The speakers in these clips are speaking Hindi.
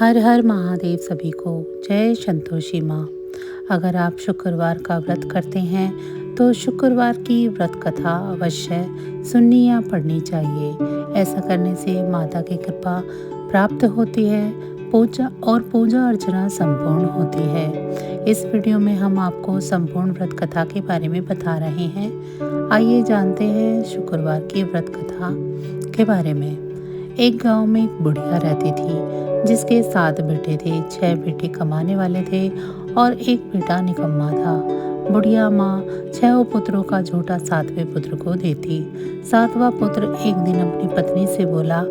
हर हर महादेव सभी को। जय संतोषी माँ। अगर आप शुक्रवार का व्रत करते हैं तो शुक्रवार की व्रत कथा अवश्य सुननी या पढ़नी चाहिए। ऐसा करने से माता की कृपा प्राप्त होती है, पूजा अर्चना संपूर्ण होती है। इस वीडियो में हम आपको संपूर्ण व्रत कथा के बारे में बता रहे हैं। आइए जानते हैं शुक्रवार की व्रत कथा के बारे में। एक गांव में एक बुढ़िया रहती थी जिसके 7 बेटे थे। 6 बेटे कमाने वाले थे और एक बेटा निकम्मा था। बुढ़िया माँ 6 पुत्रों का झूठा 7वें पुत्र को देती। 7वां पुत्र एक दिन अपनी पत्नी से बोला,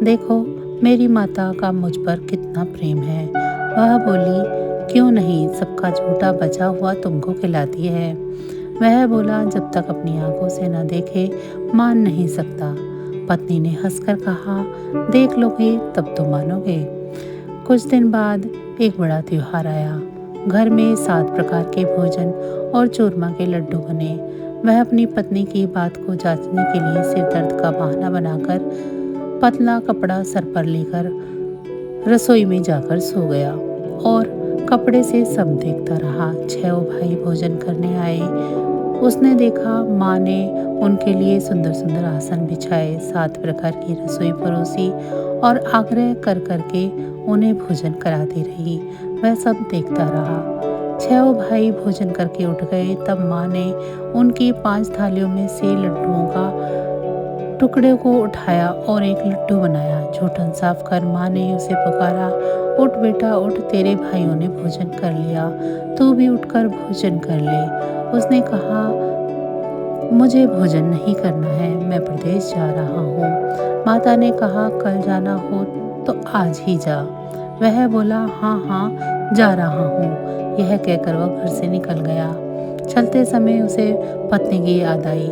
देखो मेरी माता का मुझ पर कितना प्रेम है। वह बोली, क्यों नहीं, सबका झूठा बचा हुआ तुमको खिलाती है। वह बोला, जब तक अपनी आंखों से न देखे मान नहीं सकता। पत्नी ने हंसकर कहा, देख लोगे तब तो मानोगे। कुछ दिन बाद एक बड़ा त्योहार आया। घर में 7 प्रकार के भोजन और चूरमा के लड्डू बने। वह अपनी पत्नी की बात को जांचने के लिए सिर दर्द का बहाना बनाकर पतला कपड़ा सर पर लेकर रसोई में जाकर सो गया और कपड़े से सब देखता रहा। 6 भाई भोजन करने आए। उसने देखा माँ ने उनके लिए सुंदर सुंदर आसन बिछाए, 7 प्रकार की रसोई परोसी और आग्रह कर करके उन्हें भोजन कराती रही। वह सब देखता रहा। 6 भाई भोजन करके उठ गए। तब माँ ने उनकी 5 थालियों में से लड्डुओं का टुकड़े को उठाया और एक लड्डू बनाया। झूठन साफ कर माँ ने उसे पुकारा, उठ बेटा उठ, तेरे भाइयों ने भोजन कर लिया, तू भी उठकर भोजन कर ले। उसने कहा, मुझे भोजन नहीं करना है, मैं प्रदेश जा रहा हूँ। माता ने कहा, कल जाना हो तो आज ही जा। वह बोला, हाँ हाँ जा रहा हूँ। यह कहकर वह घर से निकल गया। चलते समय उसे पत्नी की याद आई।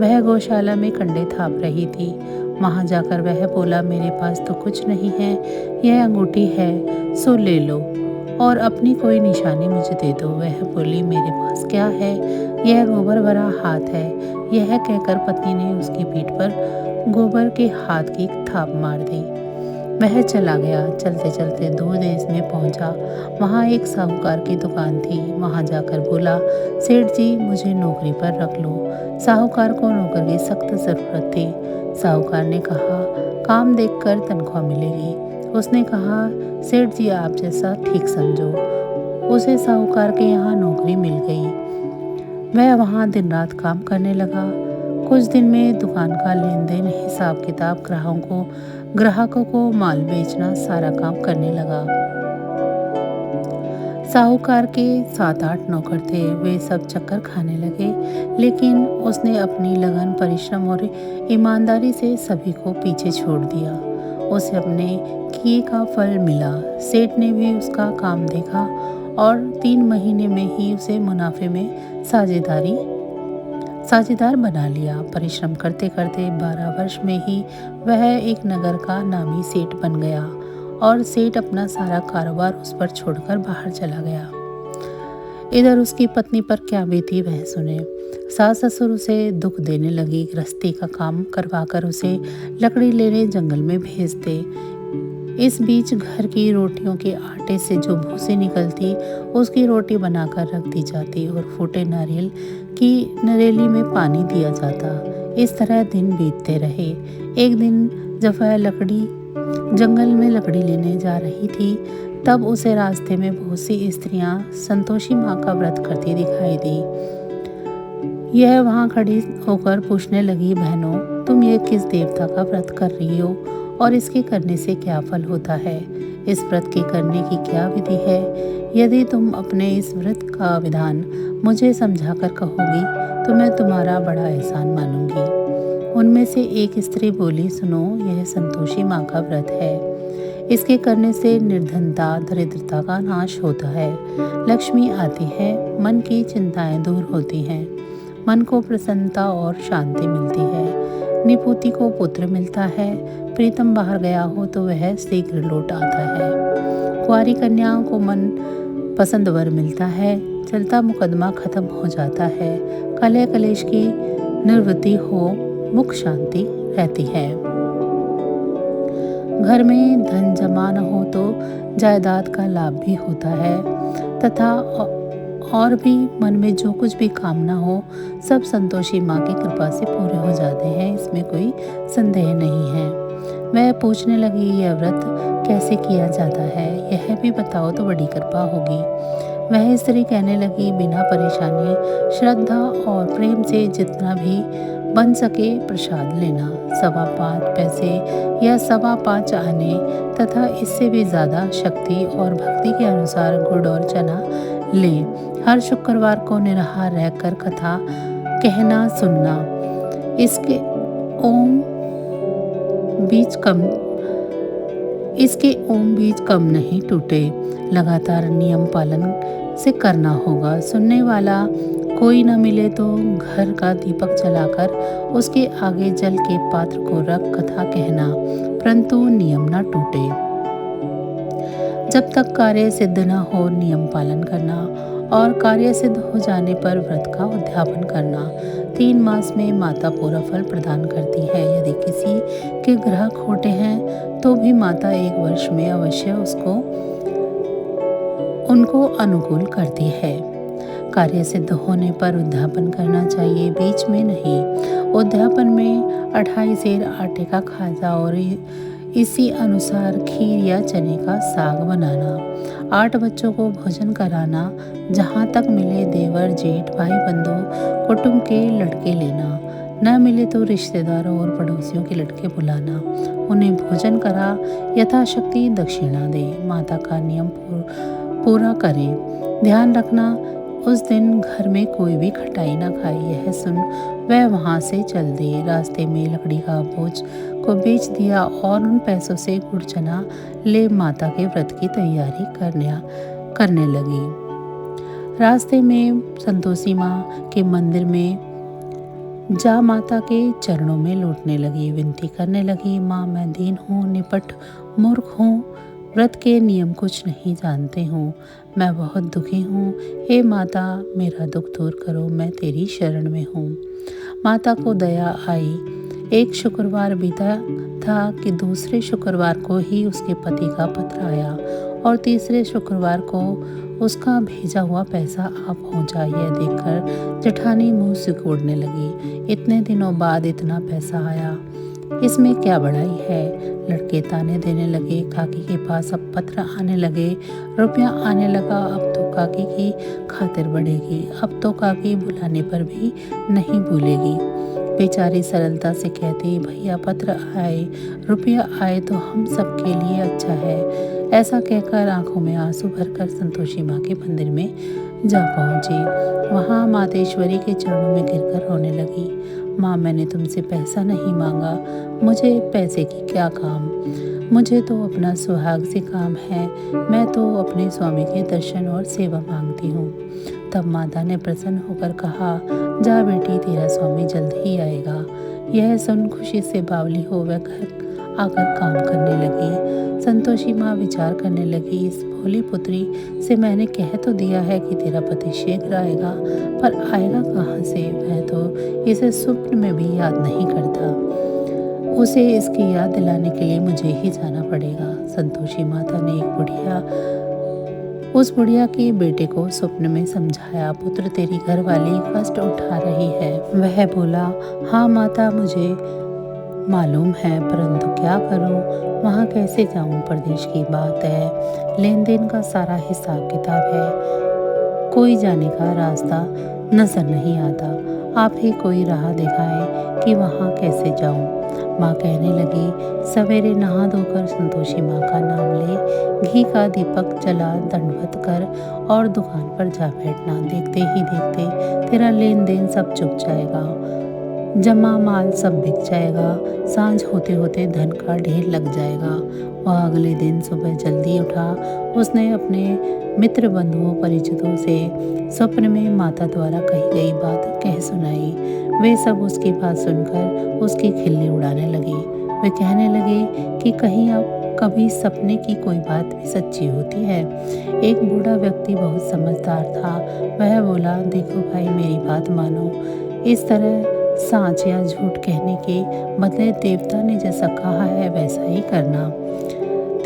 वह गौशाला में कंडे थाप रही थी। वहाँ जाकर वह बोला, मेरे पास तो कुछ नहीं है, यह अंगूठी है, सो ले लो और अपनी कोई निशानी मुझे दे दो। वह बोली, मेरे पास क्या है, यह गोबर भरा हाथ है। यह कहकर पत्नी ने उसकी पीठ पर गोबर के हाथ की थाप मार दी। वह चला गया। चलते चलते दूर देश में पहुंचा। वहाँ एक साहूकार की दुकान थी। वहाँ जाकर बोला, सेठ जी मुझे नौकरी पर रख लो। साहूकार को नौकर की सख्त ज़रूरत थी। साहूकार ने कहा, काम देखकर तनख्वाह मिलेगी। उसने कहा, सेठ जी आप जैसा ठीक समझो। उसे साहूकार के यहाँ नौकरी मिल गई। वह वहाँ दिन रात काम करने लगा। कुछ दिन में दुकान का लेन देन, हिसाब किताब, ग्राहकों को माल बेचना, सारा काम करने लगा। साहूकार के 7-8 नौकर थे। वे सब चक्कर खाने लगे, लेकिन उसने अपनी लगन, परिश्रम और ईमानदारी से सभी को पीछे छोड़ दिया। उसे अपने किए का फल मिला। सेठ ने भी उसका काम देखा और 3 महीने में ही उसे मुनाफे में साझेदार बना लिया। परिश्रम करते करते 12 वर्ष में ही वह एक नगर का नामी सेठ बन गया और सेठ अपना सारा कारोबार उस पर छोड़कर बाहर चला गया। इधर उसकी पत्नी पर क्या बीती वह सुने। सास ससुर उसे दुख देने लगी। गृहस्थी का काम करवाकर उसे लकड़ी लेने जंगल में भेजते। इस बीच घर की रोटियों के आटे से जो भूसी निकलती उसकी रोटी बनाकर रख दी जाती और फूटे नारियल की नरेली में पानी दिया जाता। इस तरह दिन बीतते रहे। एक दिन जब वह जंगल में लकड़ी लेने जा रही थी, तब उसे रास्ते में बहुत सी स्त्रियां संतोषी माँ का व्रत करती दिखाई दी। यह वहाँ खड़ी होकर पूछने लगी, बहनों तुम ये किस देवता का व्रत कर रही हो और इसके करने से क्या फल होता है? इस व्रत के करने की क्या विधि है? यदि तुम अपने इस व्रत का विधान मुझे समझाकर कहोगी तो मैं तुम्हारा बड़ा एहसान मानूंगी। उनमें से एक स्त्री बोली, सुनो, यह संतोषी माँ का व्रत है। इसके करने से निर्धनता, दरिद्रता का नाश होता है, लक्ष्मी आती है, मन की चिंताएं दूर होती हैं, मन को प्रसन्नता और शांति मिलती है, निपुति को पुत्र मिलता है, प्रीतम बाहर गया हो तो वह शीघ्र लौट आता है, कुंवारी कन्याओं को मन पसंद वर मिलता है, चलता मुकदमा खत्म हो जाता है, कलह कलेश की निवृत्ति हो, मुख शांति रहती है। घर में धन जमा न हो तो जायदाद का लाभ भी होता है तथा और भी मन में जो कुछ भी कामना हो सब संतोषी माँ की कृपा से पूरे हो जाते हैं, इसमें कोई संदेह नहीं है। वह पूछने लगी, यह व्रत कैसे किया जाता है, यह भी बताओ तो बड़ी कृपा होगी। वह स्त्री कहने लगी, बिना परेशानी श्रद्धा और प्रेम से जितना भी बन सके प्रसाद लेना, 5.25 पैसे या 5.25 आने तथा इससे भी ज़्यादा शक्ति और भक्ति के अनुसार गुड़ और चना लें। हर शुक्रवार को निराहार रहकर कथा कहना सुनना। इसके ओम बीज कम नहीं टूटे। लगातार नियम पालन से करना होगा। सुनने वाला कोई न मिले तो घर का दीपक जलाकर उसके आगे जल के पात्र को रख कथा कहना, परंतु नियम न टूटे। जब तक कार्य सिद्ध न हो नियम पालन करना और कार्य सिद्ध हो जाने पर व्रत का उद्यापन करना। 3 मास में माता पूरा फल प्रदान करती है। यदि किसी के ग्रह खोटे हैं तो भी माता 1 वर्ष में अवश्य उनको अनुकूल करती है। कार्य सिद्ध होने पर उद्यापन करना चाहिए, बीच में नहीं। उद्यापन में 2.5 सेर आटे का खाजा और इसी अनुसार खीर या चने का साग बनाना। 8 बच्चों को भोजन कराना। जहाँ तक मिले देवर जेठ भाई बंधु कुटुंब के लड़के लेना, न मिले तो रिश्तेदारों और पड़ोसियों के लड़के बुलाना। उन्हें भोजन करा यथाशक्ति दक्षिणा दे। माता का नियम पूरा करें। ध्यान रखना उस दिन घर में कोई भी खटाई ना खाए। यह सुन वह वहाँ से चल दे। रास्ते में लकड़ी का बोझ को बेच दिया और उन पैसों से गुड़ चना ले माता के व्रत की तैयारी करने लगी। रास्ते में संतोषी माँ के मंदिर में जा माता के चरणों में लौटने लगी। विनती करने लगी, माँ मैं दीन हूँ, निपट मूर्ख हूँ, व्रत के नियम कुछ नहीं जानते हूँ, मैं बहुत दुखी हूँ। हे माता मेरा दुख दूर करो, मैं तेरी शरण में हूँ। माता को दया आई। एक शुक्रवार बीता था कि दूसरे शुक्रवार को ही उसके पति का पत्र आया और तीसरे शुक्रवार को उसका भेजा हुआ पैसा आ पहुंचा। यह देखकर जेठानी मुंह सिकोड़ने लगी। इतने दिनों बाद इतना पैसा आया, इसमें क्या बड़ाई है। लड़के ताने देने लगे। काकी के पास अब पत्र आने लगे, रुपया आने लगा। अब तो काकी की खातिर बढ़ेगी, अब तो काकी बुलाने पर भी नहीं भूलेगी। बेचारी सरलता से कहती, भैया पत्र आए, रुपया आए तो हम सबके लिए अच्छा है। ऐसा कहकर आंखों में आंसू भरकर संतोषी माँ के मंदिर में जा पहुंची। वहाँ मातेश्वरी के चरणों में गिरकर रोने लगी। माँ मैंने तुमसे पैसा नहीं मांगा, मुझे पैसे की क्या काम, मुझे तो अपना सुहाग से काम है, मैं तो अपने स्वामी के दर्शन और सेवा मांगती हूँ। तब माता ने प्रसन्न होकर कहा, जा बेटी तेरा स्वामी जल्द ही आएगा। यह सुन खुशी से बावली हो वह घर आकर काम करने लगी। संतोषी माँ विचार करने लगी, इस भोली पुत्री से मैंने कह तो दिया है कि तेरा पति शीघ्र आएगा, पर आएगा कहाँ से। वह तो इसे स्वप्न में भी याद नहीं करता। उसे इसकी याद दिलाने के लिए मुझे ही जाना पड़ेगा। संतोषी माता ने उस बुढ़िया के बेटे को स्वप्न में समझाया, पुत्र तेरी घरवाली कष्ट उठा रही है। वह बोला, हाँ माता मुझे मालूम है, परंतु क्या करूं, वहाँ कैसे जाऊं, प्रदेश की बात है, लेन देन का सारा हिसाब किताब है, कोई जाने का रास्ता नजर नहीं आता, आप ही कोई राह दिखाएं कि वहाँ कैसे जाऊं। माँ कहने लगी, सवेरे नहा धोकर संतोषी माँ का नाम ले, घी का दीपक जला दंडवत कर और दुकान पर जा बैठना। देखते ही देखते तेरा लेन देन सब चुक जाएगा, जमा माल सब बिक जाएगा, सांझ होते होते धन का ढेर लग जाएगा। वह अगले दिन सुबह जल्दी उठा। उसने अपने मित्र बंधुओं परिचितों से स्वप्न में माता द्वारा कही गई बात कह सुनाई। वे सब उसकी बात सुनकर उसकी खिल्ली उड़ाने लगे। वे कहने लगे कि कहीं अब कभी सपने की कोई बात भी सच्ची होती है। एक बूढ़ा व्यक्ति बहुत समझदार था। वह बोला, देखो भाई मेरी बात मानो, इस तरह सांच या झूठ कहने के बदले देवता ने जैसा कहा है वैसा ही करना।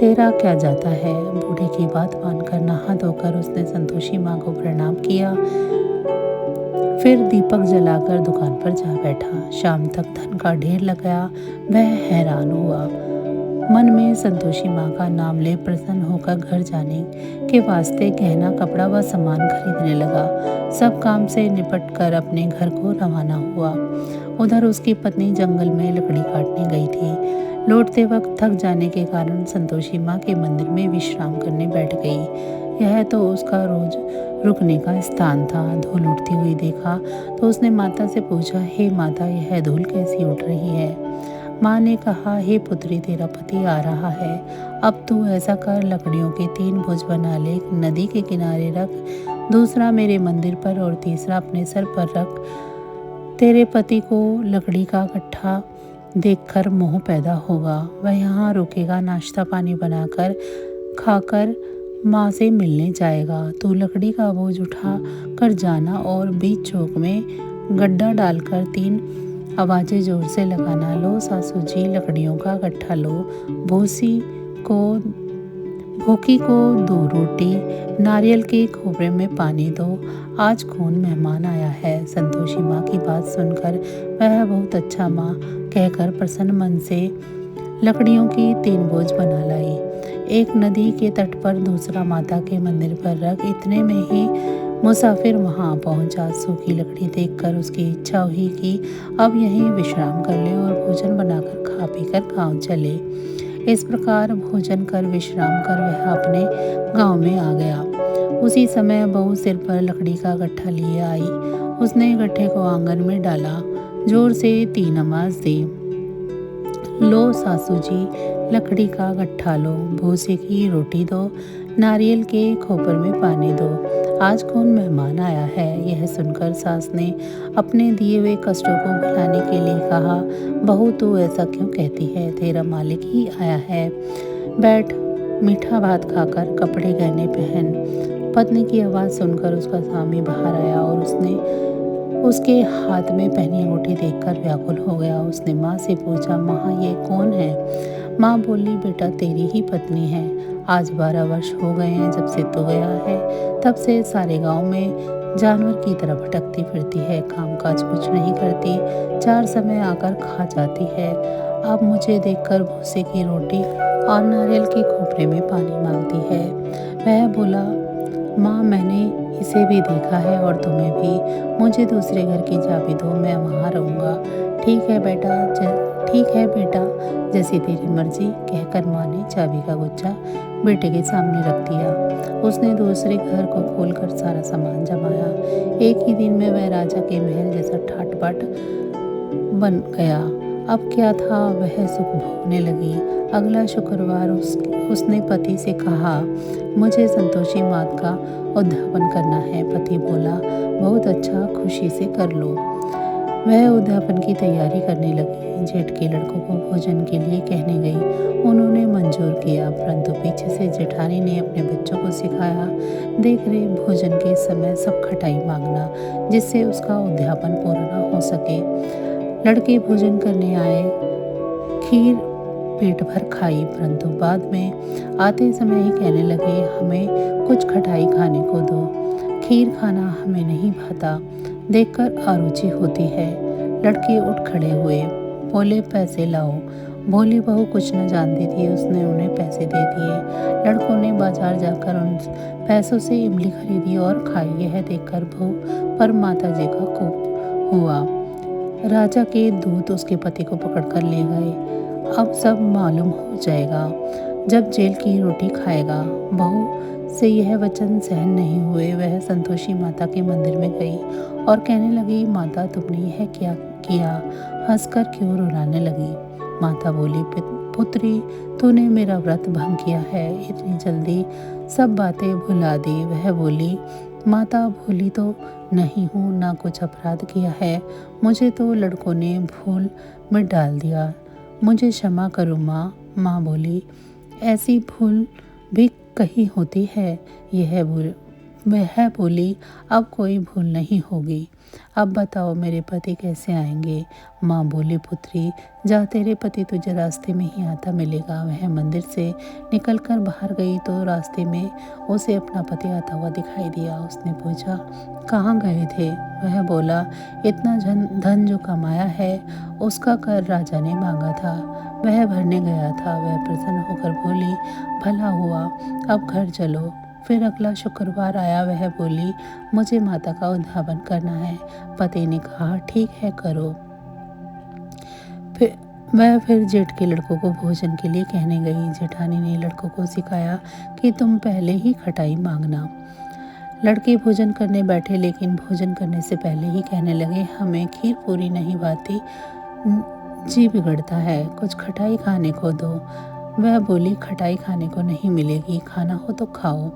तेरा क्या जाता है। बूढ़े की बात मानकर नहा धोकर उसने संतोषी माँ को प्रणाम किया। फिर दीपक जलाकर दुकान पर जा बैठा। शाम तक धन का ढेर लगाया। वह हैरान हुआ। मन में संतोषी माँ का नाम ले प्रसन्न होकर घर जाने के वास्ते गहना कपड़ा व सामान खरीदने लगा। सब काम से निपट कर अपने घर को रवाना हुआ। उधर उसकी पत्नी जंगल में लकड़ी काटने गई थी। लौटते वक्त थक जाने के कारण संतोषी माँ के मंदिर में विश्राम करने बैठ गई। यह तो उसका रोज रुकने का स्थान था। धूल उड़ती हुई देखा तो उसने माता से पूछा, हे माता, यह धूल कैसी उड़ रही है। माँ ने कहा, हे पुत्री, तेरा पति आ रहा है। अब तू ऐसा कर, लकड़ियों के 3 भुज बना ले, एक नदी के किनारे रख, दूसरा मेरे मंदिर पर और तीसरा अपने सर पर रख। तेरे पति को लकड़ी का गट्ठा देखकर मोह पैदा होगा। वह यहाँ रुकेगा, नाश्ता पानी बनाकर खाकर माँ से मिलने जाएगा। तू लकड़ी का बोझ उठा कर जाना और बीच चौक में गड्ढा डालकर 3 आवाज़ें जोर से लगाना। लो सासू जी, लकड़ियों का गट्ठा लो। भूखी को 2 रोटी, नारियल के खोपरे में पानी दो। आज कौन मेहमान आया है। संतोषी माँ की बात सुनकर वह बहुत अच्छा माँ कहकर प्रसन्न मन से लकड़ियों की 3 बोझ बना लाई। एक नदी के तट पर, दूसरा माता के मंदिर पर रख। इतने में ही मुसाफिर वहां पहुंचा। सूखी लकड़ी देखकर उसकी इच्छा हुई कि अब यहीं विश्राम कर ले और भोजन बनाकर खा पीकर गांव चले। इस प्रकार भोजन कर विश्राम कर वह अपने गांव में आ गया। उसी समय बहू सिर पर लकड़ी का गट्ठा लिए आई। उसने गट्ठे को आंगन में डाला, जोर से 3 आवाज दी। लो सासू जी, लकड़ी का गट्ठा लो, भूसे की रोटी दो, नारियल के खोपर में पानी दो। आज कौन मेहमान आया है। यह सुनकर सास ने अपने दिए हुए कष्टों को भुलाने के लिए कहा, बहू तू ऐसा क्यों कहती है, तेरा मालिक ही आया है। बैठ, मीठा भात खाकर कपड़े गहने पहन। पत्नी की आवाज़ सुनकर उसका स्वामी बाहर आया और उसके हाथ में पहनी अंगूठी देखकर व्याकुल हो गया। उसने माँ से पूछा, माँ ये कौन है। माँ बोली, बेटा तेरी ही पत्नी है। आज 12 वर्ष हो गए हैं जब से तू गया है। तब से सारे गांव में जानवर की तरह भटकती फिरती है, काम काज कुछ नहीं करती, 4 समय आकर खा जाती है। अब मुझे देखकर भूसे की रोटी और नारियल के खोपरे में पानी मांगती है। वह बोला, माँ मैंने इसे भी देखा है और तुम्हें भी। मुझे दूसरे घर की चाबी दो, मैं वहाँ रहूँगा। ठीक है बेटा, जैसी तेरी मर्जी, कहकर माँ ने चाबी का गुच्छा बेटे के सामने रख दिया। उसने दूसरे घर को खोलकर सारा सामान जमाया। एक ही दिन में वह राजा के महल जैसा ठाट बाट बन गया। अब क्या था, वह सुख भोगने लगी। अगला शुक्रवार उसने पति से कहा, मुझे संतोषी माता का उद्यापन करना है। पति बोला, बहुत अच्छा, खुशी से कर लो। वह उद्यापन की तैयारी करने लगी। जेठ के लड़कों को भोजन के लिए कहने गई। उन्होंने मंजूर किया, परंतु पीछे से जेठानी ने अपने बच्चों को सिखाया, देख रहे भोजन के समय सब खटाई मांगना, जिससे उसका उद्यापन पूर्ण न हो सके। लड़के भोजन करने आए, खीर पेट भर खाई, परंतु बाद में आते समय ही कहने लगे, हमें कुछ खटाई खाने को दो, खीर खाना हमें नहीं भाता, देखकर अरुचि होती है। लड़के उठ खड़े हुए, बोले, पैसे लाओ। भोली बहू कुछ न जानती थी, उसने उन्हें पैसे दे दिए। लड़कों ने बाजार जाकर उन पैसों से इमली खरीदी और खाई। यह देखकर बहू पर माता जी का कोप हुआ। राजा के दूत उसके पति को पकड़कर ले गए। अब सब मालूम हो जाएगा जब जेल की रोटी खाएगा। बहू से यह वचन सहन नहीं हुए। वह संतोषी माता के मंदिर में गई और कहने लगी, माता तुमने यह क्या किया, हंसकर क्यों रुलाने लगी। माता बोली, पुत्री तूने मेरा व्रत भंग किया है, इतनी जल्दी सब बातें भुला दी। वह बोली, माता भूली तो नहीं हूँ, ना कुछ अपराध किया है, मुझे तो लड़कों ने भूल में डाल दिया, मुझे क्षमा करो माँ। माँ बोली, ऐसी भूल भी कहीं होती है, यह वह बोली, अब कोई भूल नहीं होगी। अब बताओ मेरे पति कैसे आएंगे? माँ बोली, पुत्री, जा, तेरे पति तुझे रास्ते में ही आता मिलेगा। वह मंदिर से निकलकर बाहर गई तो रास्ते में उसे अपना पति आता हुआ दिखाई दिया। उसने पूछा, कहाँ गए थे? वह बोला, इतना धन जो कमाया है उसका कर राजा ने मांगा था, वह भरने गया था। वह प्रसन्न होकर बोली, भला हुआ, अब घर चलो। फिर अगला शुक्रवार आया। वह बोली, मुझे माता का उद्यापन करना है। पति ने कहा, ठीक है, करो। फिर जेठ के लड़कों को भोजन के लिए कहने गई। जेठानी ने लड़कों को सिखाया कि तुम पहले ही खटाई मांगना। लड़के भोजन करने बैठे, लेकिन भोजन करने से पहले ही कहने लगे, हमें खीर पूरी नहीं भाती, जी बिगड़ता है, कुछ खटाई खाने को दो। वह बोली, खटाई खाने को नहीं मिलेगी, खाना हो तो खाओ।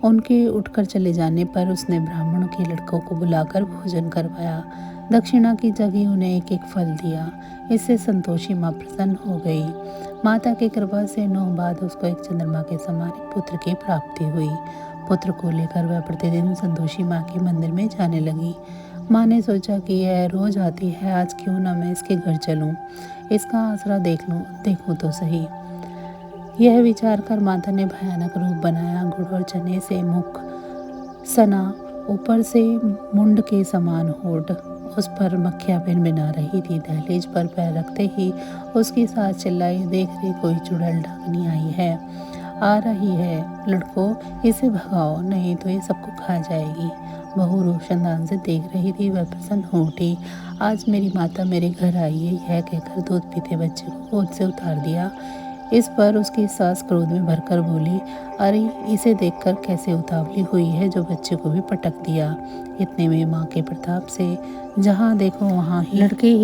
उनके उठकर चले जाने पर उसने ब्राह्मणों के लड़कों को बुलाकर भोजन करवाया। दक्षिणा की जगह उन्हें एक एक फल दिया। इससे संतोषी माँ प्रसन्न हो गई। माता की कृपा से 9 बाद उसको एक चंद्रमा के समान एक पुत्र की प्राप्ति हुई। पुत्र को लेकर वह प्रतिदिन संतोषी माँ के मंदिर में जाने लगी। माँ ने सोचा कि यह रोज आती है, आज क्यों ना मैं इसके घर चलूं, इसका आसरा देखूं तो सही। यह विचार कर माता ने भयानक रूप बनाया। गुड़ और चने से मुख सना, ऊपर से मुंड के समान होठ, उस पर मक्खियाँ भिनभिना रही थी। दहलीज पर पैर रखते ही उसकी सास चिल्लाई, देख रे, कोई चुड़ैल डाकनी आई है, आ रही है, लड़कों इसे भगाओ, नहीं तो ये सबको खा जाएगी। बहू रोशनदान से देख रही थी। वह प्रसन्न हो उठी, आज मेरी माता मेरे घर आई है, यह कहकर दूध पीते बच्चे को गोद से उतार दिया। इस पर उसकी सास क्रोध में भरकर बोली, अरे इसे देखकर कैसे उतावली हुई है, जो बच्चे को भी पटक दिया। इतने में माँ के प्रताप से जहाँ देखो वहाँ ही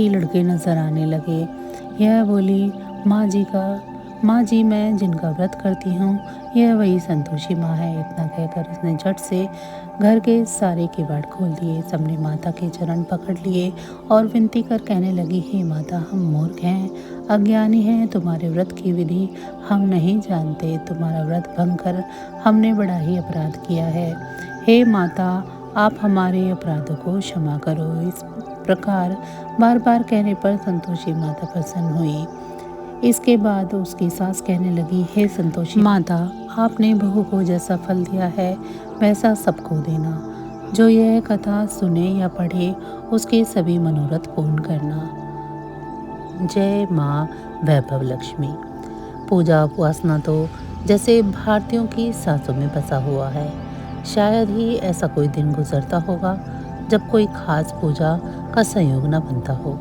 लड़के नजर आने लगे। यह बोली, माँ जी मैं जिनका व्रत करती हूँ यह वही संतोषी माँ है। इतना कहकर उसने झट से घर के सारे किवाड़ खोल दिए। सबने माता के चरण पकड़ लिए और विनती कर कहने लगी, हे माता, हम मूर्ख हैं, अज्ञानी हैं, तुम्हारे व्रत की विधि हम नहीं जानते, तुम्हारा व्रत भंग कर हमने बड़ा ही अपराध किया है। हे माता, आप हमारे अपराधों को क्षमा करो। इस प्रकार बार बार कहने पर संतोषी माता प्रसन्न हुई। इसके बाद उसकी सास कहने लगी, हे संतोषी माता, आपने बहू को जैसा फल दिया है वैसा सबको देना। जो यह कथा सुने या पढ़े उसके सभी मनोरथ पूर्ण करना। जय माँ वैभव लक्ष्मी। पूजा उपासना तो जैसे भारतीयों की सांसों में बसा हुआ है। शायद ही ऐसा कोई दिन गुजरता होगा जब कोई खास पूजा का संयोग न बनता हो।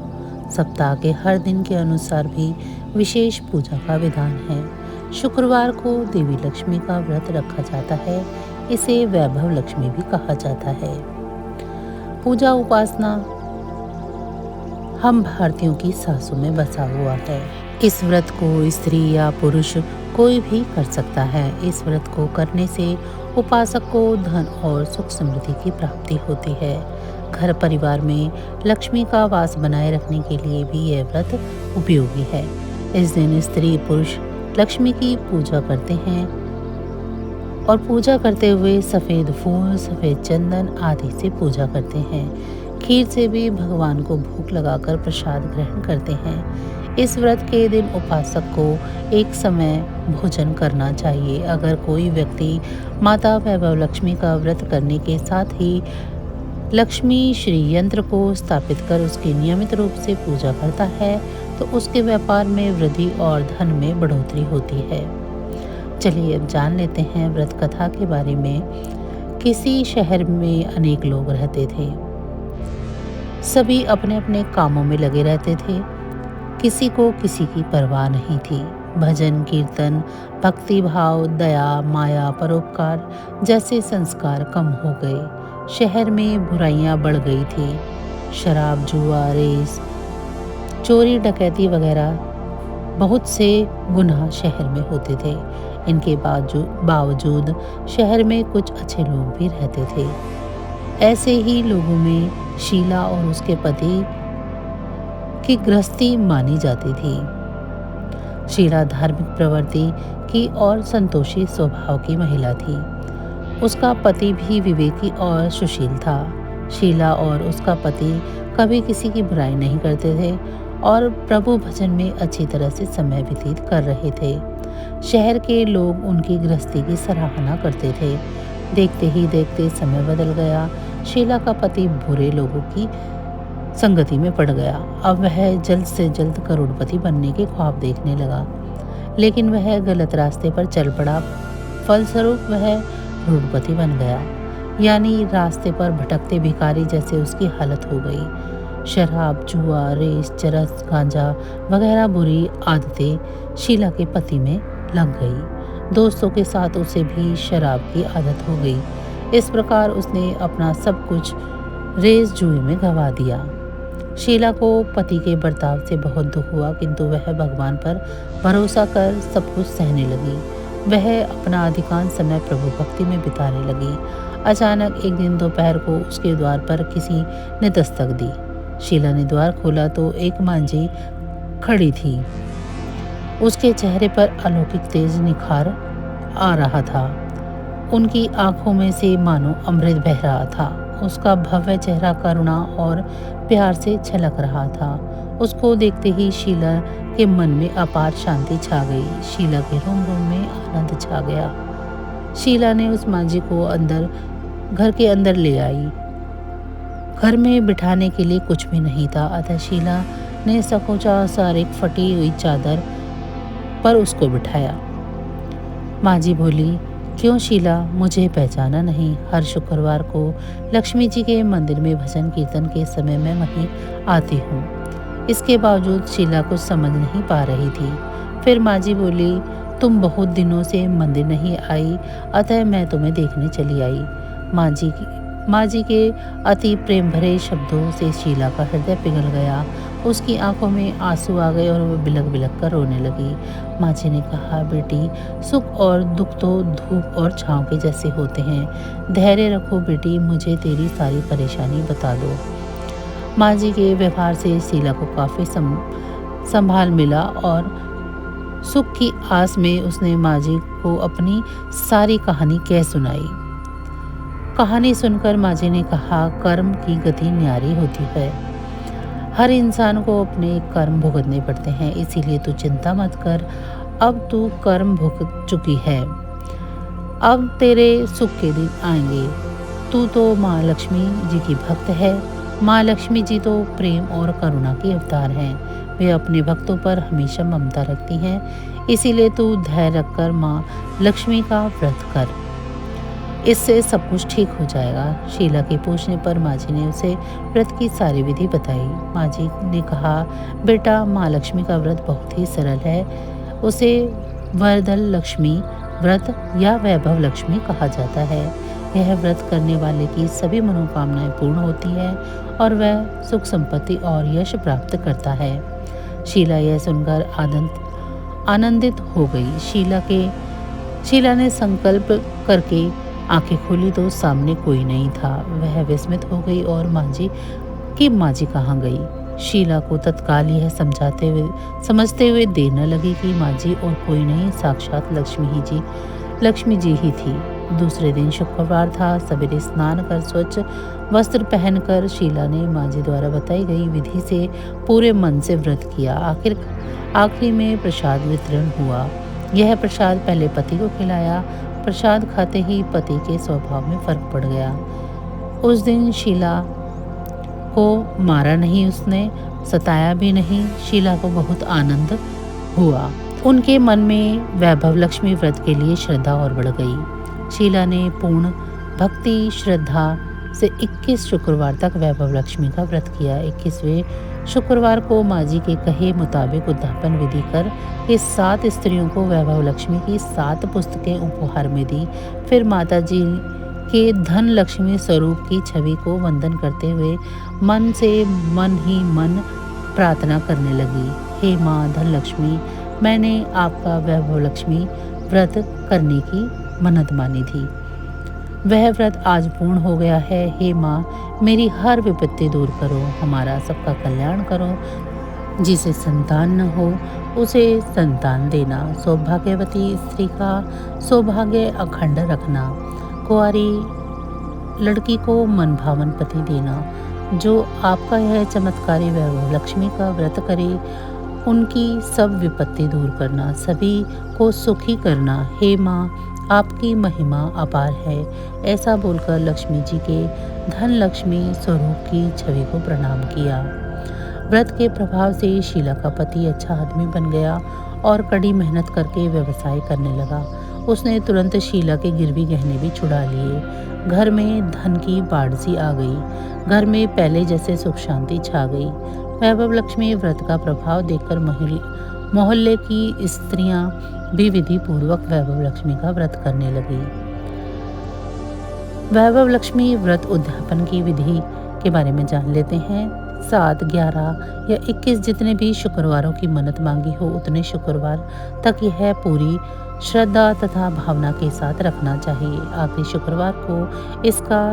सप्ताह के हर दिन के अनुसार भी विशेष पूजा का विधान है। शुक्रवार को देवी लक्ष्मी का व्रत रखा जाता है, इसे वैभव लक्ष्मी भी कहा जाता है। पूजा उपासना हम भारतीयों की सांसों में बसा हुआ है। इस व्रत को स्त्री या पुरुष कोई भी कर सकता है। इस व्रत को करने से उपासक को धन और सुख समृद्धि की प्राप्ति होती है। घर परिवार में लक्ष्मी का वास बनाए रखने के लिए भी यह व्रत उपयोगी है। इस दिन स्त्री पुरुष लक्ष्मी की पूजा करते हैं और पूजा करते हुए सफ़ेद फूल, सफ़ेद चंदन आदि से पूजा करते हैं। खीर से भी भगवान को भोग लगाकर प्रसाद ग्रहण करते हैं। इस व्रत के दिन उपासक को एक समय भोजन करना चाहिए। अगर कोई व्यक्ति माता वैभव लक्ष्मी का व्रत करने के साथ ही लक्ष्मी श्री यंत्र को स्थापित कर उसकी नियमित रूप से पूजा करता है तो उसके व्यापार में वृद्धि और धन में बढ़ोतरी होती है। चलिए अब जान लेते हैं व्रत कथा के बारे में। किसी शहर में अनेक लोग रहते थे। सभी अपने अपने कामों में लगे रहते थे। किसी को किसी की परवाह नहीं थी। भजन, कीर्तन, भक्ति भाव, दया, माया, परोपकार जैसे संस्कार कम हो गए। शहर में बुराइयां बढ़ गई थी। शराब, जुआ, रेस, चोरी, डकैती वगैरह बहुत से गुनाह शहर में होते थे। इनके बावजूद शहर में कुछ अच्छे लोग भी रहते थे। ऐसे ही लोगों में शीला और उसके पति की गृहस्थी मानी जाती थी। शीला धार्मिक प्रवृत्ति की और संतोषी स्वभाव की महिला थी। उसका पति भी विवेकी और सुशील था। शीला और उसका पति कभी किसी की बुराई नहीं करते थे और प्रभु भजन में अच्छी तरह से समय व्यतीत कर रहे थे। शहर के लोग उनकी गृहस्थी की सराहना करते थे। देखते ही देखते समय बदल गया। शीला का पति बुरे लोगों की संगति में पड़ गया। अब वह जल्द से जल्द करोड़पति बनने के ख्वाब देखने लगा, लेकिन वह गलत रास्ते पर चल पड़ा। फलस्वरूप वह करोड़पति बन गया, यानी रास्ते पर भटकते भिखारी जैसे उसकी हालत हो गई। शराब, जुआ, रेस, चरस, गांजा वगैरह बुरी आदतें शीला के पति में लग गई। दोस्तों के साथ उसे भी शराब की आदत हो गई। इस प्रकार उसने अपना सब कुछ रेस जुए में गंवा दिया। शीला को पति के बर्ताव से बहुत दुख हुआ, किंतु वह भगवान पर भरोसा कर सब कुछ सहने लगी। वह अपना अधिकांश समय प्रभु भक्ति में बिताने लगी। अचानक एक दिन दोपहर को उसके द्वार पर किसी ने दस्तक दी। शीला ने द्वार खोला तो एक मांझी खड़ी थी। उसके चेहरे पर अलौकिक तेज निखार आ रहा था। उनकी आंखों में से मानो अमृत बह रहा था। उसका भव्य चेहरा करुणा और प्यार से छलक रहा था। उसको देखते ही शीला के मन में अपार शांति छा गई। शीला के रोम रोम में आनंद छा गया। शीला ने उस मांझी को घर के अंदर ले आई। घर में बिठाने के लिए कुछ भी नहीं था, अतः शीला ने सकोचा सा एक फटी हुई चादर पर उसको बिठाया। मांझी बोली, क्यों शीला, मुझे पहचाना नहीं? हर शुक्रवार को लक्ष्मी जी के मंदिर में भजन कीर्तन के समय मैं वहीं आती हूँ। इसके बावजूद शीला कुछ समझ नहीं पा रही थी। फिर मांझी बोली, तुम बहुत दिनों से मंदिर नहीं आई, अतः मैं तुम्हें देखने चली आई। मांझी के अति प्रेम भरे शब्दों से शीला का हृदय पिघल गया। उसकी आंखों में आंसू आ गए और वह बिलक बिलक कर रोने लगी। मांझी ने कहा, बेटी, सुख और दुख तो धूप और छांव के जैसे होते हैं। धैर्य रखो बेटी, मुझे तेरी सारी परेशानी बता दो। मांझी के व्यवहार से शीला को काफ़ी संभाल मिला और सुख की आस में उसने मांझी को अपनी सारी कहानी कह सुनाई। कहानी सुनकर मांझी ने कहा, कर्म की गति न्यारी होती है। हर इंसान को अपने कर्म भुगतने पड़ते हैं, इसीलिए तू चिंता मत कर। अब तू कर्म भुगत चुकी है, अब तेरे सुख के दिन आएंगे। तू तो माँ लक्ष्मी जी की भक्त है। माँ लक्ष्मी जी तो प्रेम और करुणा की अवतार हैं। वे अपने भक्तों पर हमेशा ममता रखती हैं। इसीलिए तू धैर्य रखकर माँ लक्ष्मी का व्रत कर, इससे सब कुछ ठीक हो जाएगा। शीला के पूछने पर मांझी ने उसे व्रत की सारी विधि बताई। मांझी ने कहा, बेटा, माँ लक्ष्मी का व्रत बहुत ही सरल है। उसे वरदल लक्ष्मी व्रत या वैभव लक्ष्मी कहा जाता है। यह व्रत करने वाले की सभी मनोकामनाएं पूर्ण होती है और वह सुख संपत्ति और यश प्राप्त करता है। शीला यह सुनकर आनंदित हो गई। शीला ने संकल्प करके आंखें खोली तो सामने कोई नहीं था। वह विस्मित हो गई और मांझी कहाँ गई। शीला को तत्काल यह समझते हुए देर न लगी कि मांझी और कोई नहीं, साक्षात लक्ष्मी जी ही थी। दूसरे दिन शुक्रवार था। सवेरे स्नान कर स्वच्छ वस्त्र पहनकर शीला ने मांझी द्वारा बताई गई विधि से पूरे मन से व्रत किया। आखिरी में प्रसाद वितरण हुआ। यह प्रसाद पहले पति को खिलाया। प्रसाद खाते ही पति के स्वभाव में फर्क पड़ गया। उस दिन शीला को मारा नहीं, उसने सताया भी नहीं। शीला को बहुत आनंद हुआ। उनके मन में वैभव लक्ष्मी व्रत के लिए श्रद्धा और बढ़ गई। शीला ने पूर्ण भक्ति श्रद्धा से 21 शुक्रवार तक वैभव लक्ष्मी का व्रत किया। 21वें शुक्रवार को मांझी के कहे मुताबिक उद्यापन विधि कर इस 7 स्त्रियों को वैभव लक्ष्मी की 7 पुस्तकें उपहार में दी। फिर माता जी के धन लक्ष्मी स्वरूप की छवि को वंदन करते हुए मन से मन ही मन प्रार्थना करने लगी, हे माँ धन लक्ष्मी, मैंने आपका वैभव लक्ष्मी व्रत करने की मन्नत मानी थी। वह व्रत आज पूर्ण हो गया है। हे माँ, मेरी हर विपत्ति दूर करो, हमारा सबका कल्याण करो। जिसे संतान न हो उसे संतान देना, सौभाग्यवती स्त्री का सौभाग्य अखंड रखना। कुंवारी लड़की को मनभावन पति देना। जो आपका यह चमत्कारी वैभव लक्ष्मी का व्रत करे, उनकी सब विपत्ति दूर करना, सभी को सुखी करना। हे माँ, आपकी महिमा अपार है। ऐसा बोलकर लक्ष्मी जी के धन लक्ष्मी स्वरूप की छवि को प्रणाम किया। व्रत के प्रभाव से शीला का पति अच्छा आदमी बन गया और कड़ी मेहनत करके व्यवसाय करने लगा। उसने तुरंत शीला के गिरवी गहने भी छुड़ा लिए। घर में धन की बाढ़ सी आ गई। घर में पहले जैसे सुख शांति छा गई। वैभव लक्ष्मी व्रत का प्रभाव देखकर मोहल्ले की स्त्रियां भी विधि पूर्वक वैभव लक्ष्मी का व्रत करने लगी। वैभव लक्ष्मी व्रत उद्यापन की विधि के बारे में जान लेते हैं। 7, 11 या 21 जितने भी शुक्रवारों की मन्नत मांगी हो, उतने शुक्रवार तक यह पूरी श्रद्धा तथा भावना के साथ रखना चाहिए। आखिरी शुक्रवार को इसका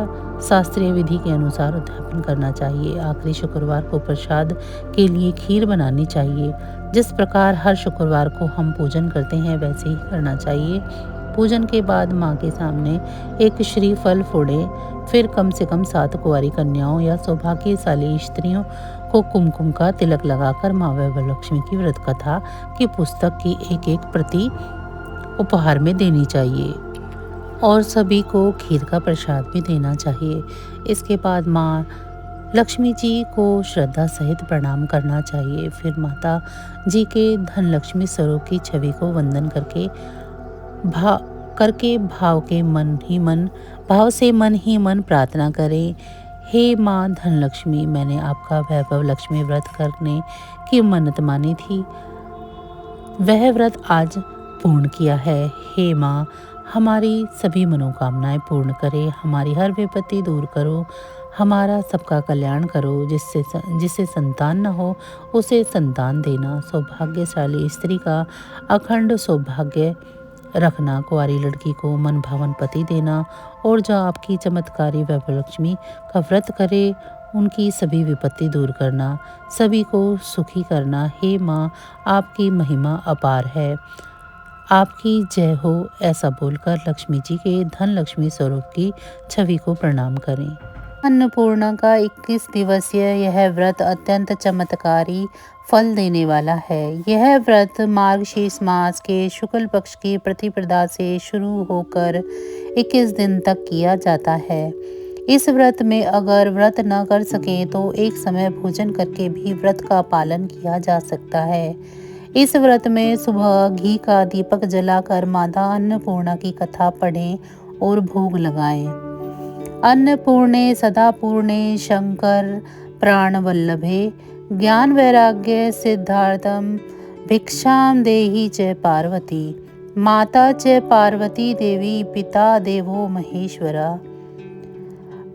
शास्त्रीय विधि के अनुसार उद्यापन करना चाहिए। आखिरी शुक्रवार को प्रसाद के लिए खीर बनानी चाहिए। जिस प्रकार हर शुक्रवार को हम पूजन करते हैं, वैसे ही करना चाहिए। पूजन के बाद माँ के सामने एक श्रीफल फोड़ें। फिर कम से कम 7 कुंवारी कन्याओं या सौभाग्यशाली स्त्रियों को कुमकुम का तिलक लगाकर माँ वैभव लक्ष्मी की व्रत कथा की पुस्तक की एक प्रति उपहार में देनी चाहिए और सभी को खीर का प्रसाद भी देना चाहिए। इसके बाद माँ लक्ष्मी जी को श्रद्धा सहित प्रणाम करना चाहिए। फिर माता जी के धन लक्ष्मी स्वरूप की छवि को वंदन करके भाव से मन ही मन प्रार्थना करें। हे माँ धन लक्ष्मी, मैंने आपका वैभव लक्ष्मी व्रत करने की मन्नत मानी थी, वह व्रत आज पूर्ण किया है। हे माँ, हमारी सभी मनोकामनाएं पूर्ण करे, हमारी हर विपत्ति दूर करो, हमारा सबका कल्याण करो। जिससे संतान न हो, उसे संतान देना। सौभाग्यशाली स्त्री का अखंड सौभाग्य रखना, कुंवारी लड़की को मन भावन पति देना और जो आपकी चमत्कारी वैभव लक्ष्मी का व्रत करे, उनकी सभी विपत्ति दूर करना, सभी को सुखी करना। हे माँ, आपकी महिमा अपार है, आपकी जय हो। ऐसा बोलकर लक्ष्मी जी के धन लक्ष्मी स्वरूप की छवि को प्रणाम करें। अन्नपूर्णा का 21 दिवसीय यह व्रत अत्यंत चमत्कारी फल देने वाला है। यह व्रत मार्गशीर्ष मास के शुक्ल पक्ष की प्रतिपदा से शुरू होकर 21 दिन तक किया जाता है। इस व्रत में अगर व्रत न कर सकें तो एक समय भोजन करके भी व्रत का पालन किया जा सकता है। इस व्रत में सुबह घी का दीपक जलाकर माता अन्नपूर्णा की कथा पढ़ें और भोग लगाएं। अन्नपूर्णे सदापूर्णे शंकर प्राण वल्लभे ज्ञान वैराग्य सिद्धार्थम भिक्षाम देहि च पार्वती माता च पार्वती देवी पिता देवो महेश्वरा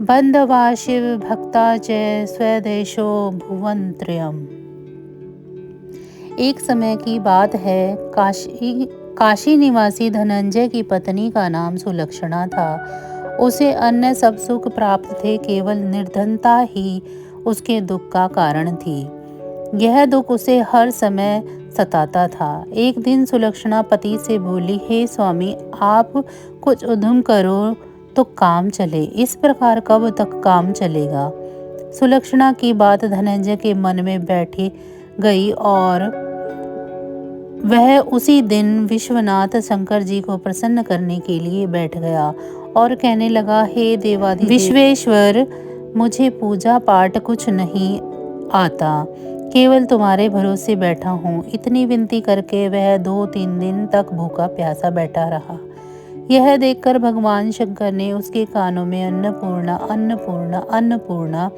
बंधवा शिव भक्ता च स्वदेशो भुवनत्रयम्। एक समय की बात है, काशी निवासी धनंजय की पत्नी का नाम सुलक्षणा था। उसे अन्य सब सुख प्राप्त थे, केवल निर्धनता ही उसके दुख का कारण थी। यह दुख उसे हर समय सताता था। एक दिन सुलक्षणा पति से बोली, हे स्वामी, आप कुछ उद्यम करो तो काम चले, इस प्रकार कब तक काम चलेगा। सुलक्षणा की बात धनंजय के मन में बैठी गई और वह उसी दिन विश्वनाथ शंकर जी को प्रसन्न करने के लिए बैठ गया और कहने लगा, हे देवाधिदेव विश्वेश्वर, मुझे पूजा पाठ कुछ नहीं आता, केवल तुम्हारे भरोसे बैठा हूँ। इतनी विनती करके वह 2-3 दिन तक भूखा प्यासा बैठा रहा। यह देखकर भगवान शंकर ने उसके कानों में अन्नपूर्णा अन्नपूर्णा अन्नपूर्णा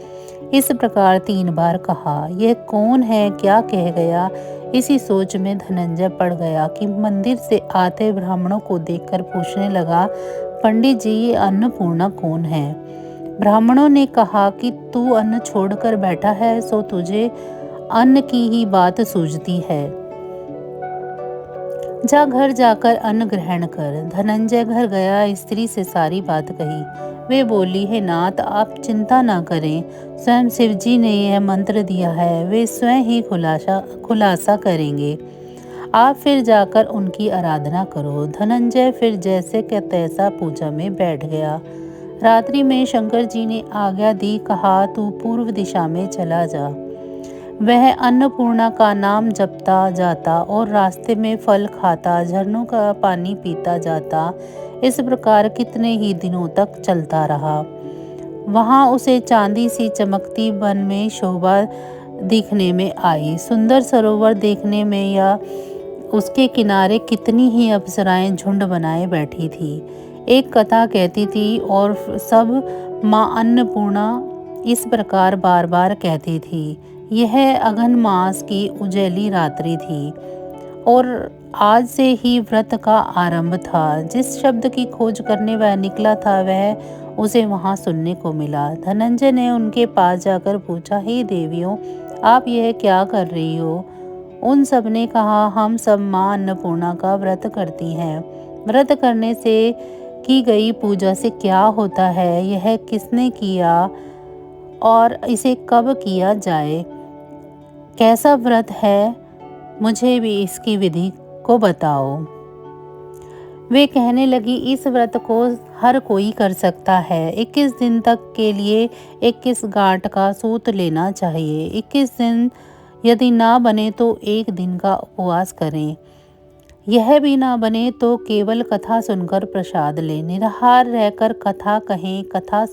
इस प्रकार 3 बार कहा। यह कौन है, क्या कह गया? इसी सोच में धनंजय पड़ गया कि मंदिर से आते ब्राह्मणों को देखकर पूछने लगा, पंडित जी, ये अन्नपूर्णा कौन है? ब्राह्मणों ने कहा कि तू अन्न छोड़कर बैठा है, सो तुझे अन्न की ही बात सूझती है। जा घर जाकर अन्न ग्रहण कर। धनंजय घर गया, स्त्री से सारी बात कही। वे बोली, हे नाथ, आप चिंता ना करें, स्वयं शिवजी ने यह मंत्र दिया है, वे स्वयं ही खुलासा करेंगे। आप फिर जाकर उनकी आराधना करो। धनंजय फिर जैसे के तैसा पूजा में बैठ गया। रात्रि में शंकर जी ने आज्ञा दी, कहा तू पूर्व दिशा में चला जा। वह अन्नपूर्णा का नाम जपता जाता और रास्ते में फल खाता, झरनों का पानी पीता जाता। इस प्रकार कितने ही दिनों तक चलता रहा। वहां उसे चांदी सी चमकती वन में शोभा दिखने में आई। सुंदर सरोवर देखने में या उसके किनारे कितनी ही अप्सराएं झुंड बनाए बैठी थी। एक कथा कहती थी और सब माँ अन्नपूर्णा इस प्रकार बार बार कहती थी। यह अघन मास की उजैली रात्रि थी और आज से ही व्रत का आरंभ था। जिस शब्द की खोज करने वह निकला था वह उसे वहां सुनने को मिला। धनंजय ने उनके पास जाकर पूछा, हे देवियों, आप यह क्या कर रही हो? उन सब ने कहा, हम सब माँ अन्नपूर्णा का व्रत करती हैं। व्रत करने से की गई पूजा से क्या होता है, यह किसने किया और इसे कब किया जाए, कैसा व्रत है, मुझे भी इसकी विधि को बताओ। वे कहने लगी, इस व्रत को हर कोई कर सकता है। 21 दिन तक के लिए 21 गांठ का सूत लेना चाहिए। 21 दिन यदि ना बने तो एक दिन का उपवास करें। यह भी ना बने तो केवल कथा सुनकर प्रसाद लें। निराहार रहकर कथा कहें, कथा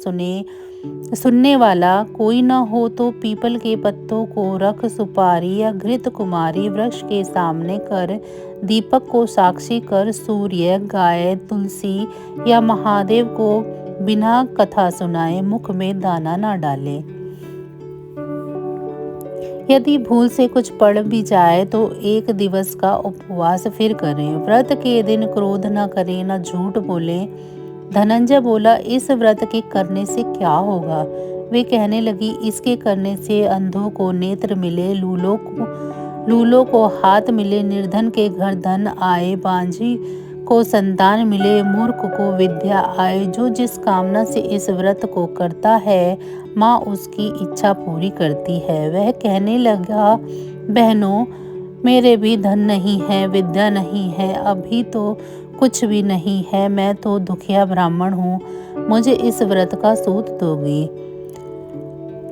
सुनने वाला कोई न हो तो पीपल के पत्तों को रख सुपारी या घृत कुमारी वृक्ष के सामने कर दीपक को साक्षी कर सूर्य, गाय, तुलसी या महादेव को बिना कथा सुनाए मुख में दाना न डाले। यदि भूल से कुछ पड़ भी जाए तो एक दिवस का उपवास फिर करें। व्रत के दिन क्रोध न करें, न झूठ बोलें। धनंजय बोला, इस व्रत के करने से क्या होगा? वे कहने लगी, इसके करने से अंधों को नेत्र मिले, लूलों को हाथ मिले, निर्धन के घर धन आए, बांझी को संतान मिले, मूर्ख को विद्या आए। जो जिस कामना से इस व्रत को करता है माँ उसकी इच्छा पूरी करती है। वह कहने लगा, बहनों, मेरे भी धन नहीं है, विद्या नहीं है, अभी तो कुछ भी नहीं है। मैं तो दुखिया ब्राह्मण हूँ, मुझे इस व्रत का सूत दोगी?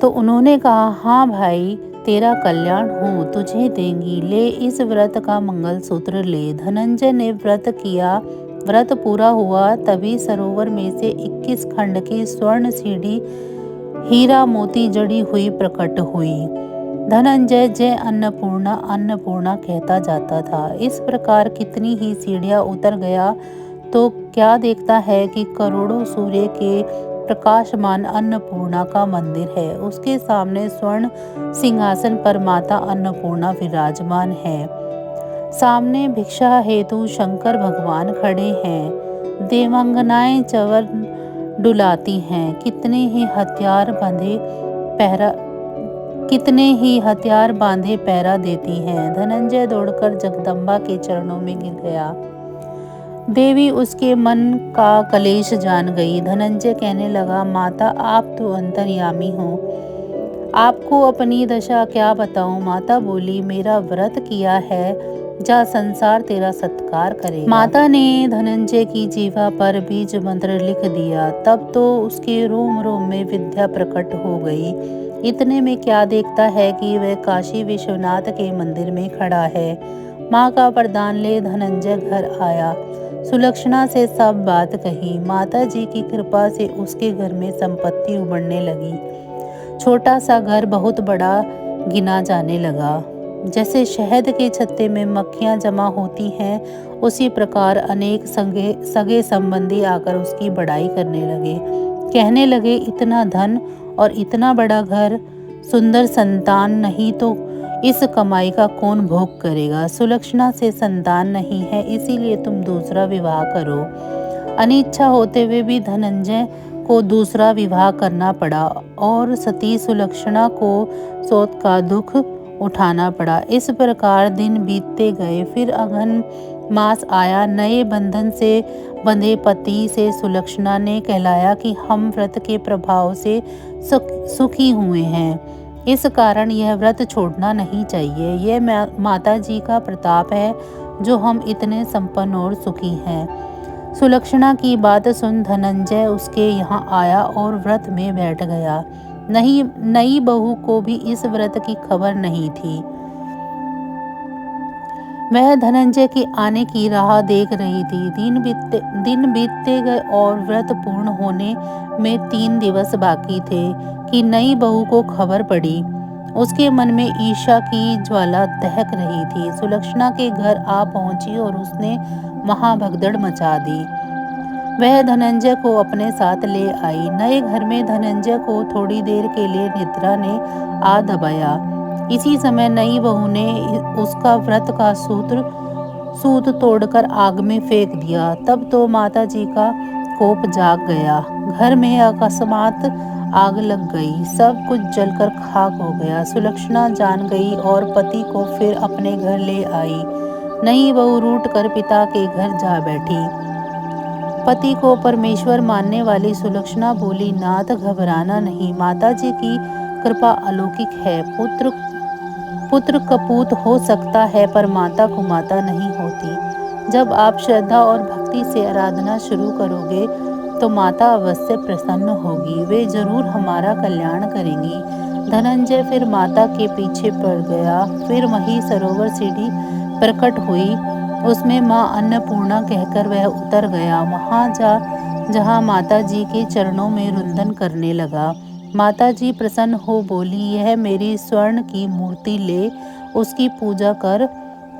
तो उन्होंने कहा, हाँ भाई, तेरा कल्याण हो, तुझे देंगी, ले इस व्रत का मंगलसूत्र ले। धनंजय ने व्रत किया। व्रत पूरा हुआ तभी सरोवर में से 21 खंड की स्वर्ण सीढ़ी हीरा मोती जड़ी हुई प्रकट हुई। धनंजय जय अन्नपूर्णा अन्नपूर्णा कहता जाता था। इस प्रकार कितनी ही सीढ़ियां उतर गया तो क्या देखता है कि करोड़ों सूर्य के प्रकाशमान अन्नपूर्णा का मंदिर है। उसके सामने स्वर्ण सिंहासन पर माता अन्नपूर्णा विराजमान है। सामने भिक्षा हेतु शंकर भगवान खड़े हैं। देवांगनाएं चवर डुलाती हैं। कितने ही हथियार बांधे पहरा देती हैं। धनंजय दौड़कर जगदम्बा के चरणों में गिर गया। देवी उसके मन का कलेश जान गई। धनंजय कहने लगा, माता, आप तो अंतर्यामी हो, आपको अपनी दशा क्या बताऊं? माता बोली, मेरा व्रत किया है, जा संसार तेरा सत्कार करेगा। माता ने धनंजय की जीवा पर बीज मंत्र लिख दिया। तब तो उसके रोम रोम में विद्या प्रकट हो गई। इतने में क्या देखता है कि वह काशी विश्वनाथ के मंदिर में खड़ा है। माँ का वरदान ले धनंजय घर आया। सुलक्षणा से सब बात कही। माता जी की कृपा से उसके घर में संपत्ति उमड़ने लगी। छोटा सा घर बहुत बड़ा गिना जाने लगा। जैसे शहद के छत्ते में मक्खियां जमा होती हैं, उसी प्रकार अनेक सगे संबंधी आकर उसकी बड़ाई करने लगे। कहने लगे, इतना धन और इतना बड़ा घर, सुंदर संतान नहीं तो इस कमाई का कौन भोग करेगा? सुलक्षणा से संतान नहीं है, इसीलिए तुम दूसरा विवाह करो। अनिच्छा होते हुए भी धनंजय को दूसरा विवाह करना पड़ा और सती सुलक्षणा को सौत का दुख उठाना पड़ा। इस प्रकार दिन बीतते गए। फिर अघन मास आया। नए बंधन से बंधे पति से सुलक्षणा ने कहलाया कि हम व्रत के प्रभाव से सुखी हुए हैं। इस कारण यह व्रत छोड़ना नहीं चाहिए। यह माता जी का प्रताप है जो हम इतने संपन्न और सुखी हैं। सुलक्षणा की बात सुन धनंजय उसके यहाँ आया और व्रत में बैठ गया। नई बहू को भी इस व्रत की खबर नहीं थी। वह धनंजय के आने की राह देख रही थी। दिन बीतते गए और व्रत पूर्ण होने में 3 दिवस बाकी थे कि नई बहू को खबर पड़ी। उसके मन में ईर्ष्या की ज्वाला दहक रही थी। सुलक्षणा के घर आ पहुंची और उसने वहां भगदड़ मचा दी। वह धनंजय को अपने साथ ले आई। नए घर में धनंजय को थोड़ी देर के लिए निद्रा ने आ दबाया। इसी समय नई बहू ने उसका व्रत का सूत तोड़कर आग में फेंक दिया। तब तो माता जी का कोप जाग गया। घर में अकस्मात आग लग गई। सब कुछ जलकर खाक हो गया। सुलक्षणा जान गई और पति को फिर अपने घर ले आई। नई बहू रूठ कर पिता के घर जा बैठी। पति को परमेश्वर मानने वाली सुलक्षणा बोली, नाथ घबराना नहीं, माता जी की कृपा अलौकिक है। पुत्र कपूत हो सकता है पर माता कुमाता नहीं होती। जब आप श्रद्धा और भक्ति से आराधना शुरू करोगे तो माता अवश्य प्रसन्न होगी। वे जरूर हमारा कल्याण करेंगी। धनंजय फिर माता के पीछे पड़ गया। फिर वही सरोवर सीढ़ी प्रकट हुई। उसमें माँ अन्नपूर्णा कहकर वह उतर गया। वहां जहाँ माता जी के चरणों में रुंदन करने लगा। माता जी प्रसन्न हो बोली, यह मेरी स्वर्ण की मूर्ति ले, उसकी पूजा कर,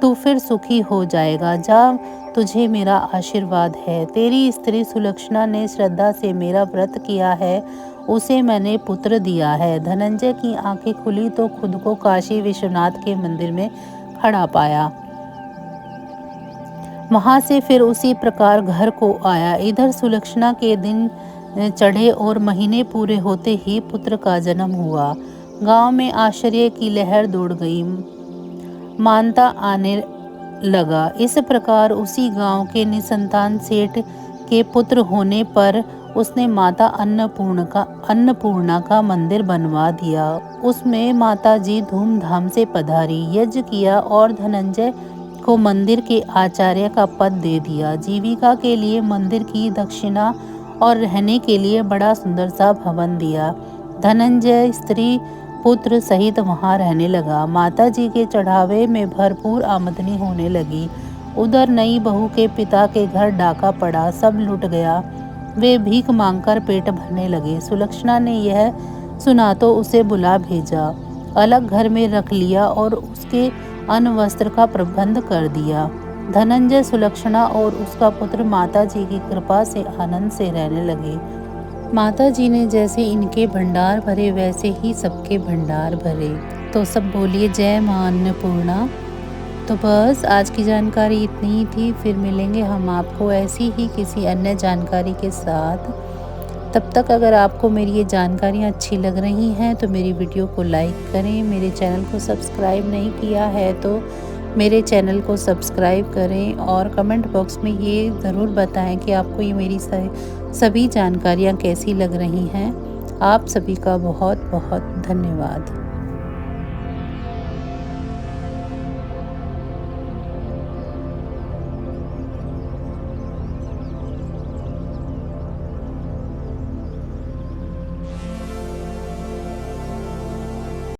तू फिर सुखी हो जाएगा। जा, तुझे मेरा आशीर्वाद है। तेरी स्त्री सुलक्षणा ने श्रद्धा से मेरा व्रत किया है, उसे मैंने पुत्र दिया है। धनंजय की आंखें खुली तो खुद को काशी विश्वनाथ के मंदिर में खड़ा पाया। वहां से फिर उसी प्रकार घर को आया। इधर सुलक्षणा के दिन चढ़े और महीने पूरे होते ही पुत्र का जन्म हुआ। गांव में आश्चर्य की लहर दौड़ गई। मानता आने लगा। इस प्रकार उसी गांव के निसंतान सेठ के पुत्र होने पर उसने माता अन्नपूर्णा का मंदिर बनवा दिया। उसमें माता जी धूमधाम से पधारी, यज्ञ किया और धनंजय को मंदिर के आचार्य का पद दे दिया। जीविका के लिए मंदिर की दक्षिणा और रहने के लिए बड़ा सुंदर सा भवन दिया। धनंजय स्त्री पुत्र सहित वहां रहने लगा। माता जी के चढ़ावे में भरपूर आमदनी होने लगी। उधर नई बहू के पिता के घर डाका पड़ा, सब लुट गया। वे भीख मांगकर पेट भरने लगे। सुलक्षणा ने यह सुना तो उसे बुला भेजा, अलग घर में रख लिया और उसके अन्न वस्त्र का प्रबंध कर दिया। धनंजय, सुलक्षणा और उसका पुत्र माता जी की कृपा से आनंद से रहने लगे। माता जी ने जैसे इनके भंडार भरे वैसे ही सबके भंडार भरे। तो सब बोलिए जय मां अन्नपूर्णा। तो बस आज की जानकारी इतनी ही थी। फिर मिलेंगे हम आपको ऐसी ही किसी अन्य जानकारी के साथ। तब तक अगर आपको मेरी ये जानकारियाँ अच्छी लग रही हैं तो मेरी वीडियो को लाइक करें। मेरे चैनल को सब्सक्राइब नहीं किया है तो मेरे चैनल को सब्सक्राइब करें और कमेंट बॉक्स में ये ज़रूर बताएं कि आपको ये मेरी सभी जानकारियाँ कैसी लग रही हैं। आप सभी का बहुत बहुत धन्यवाद।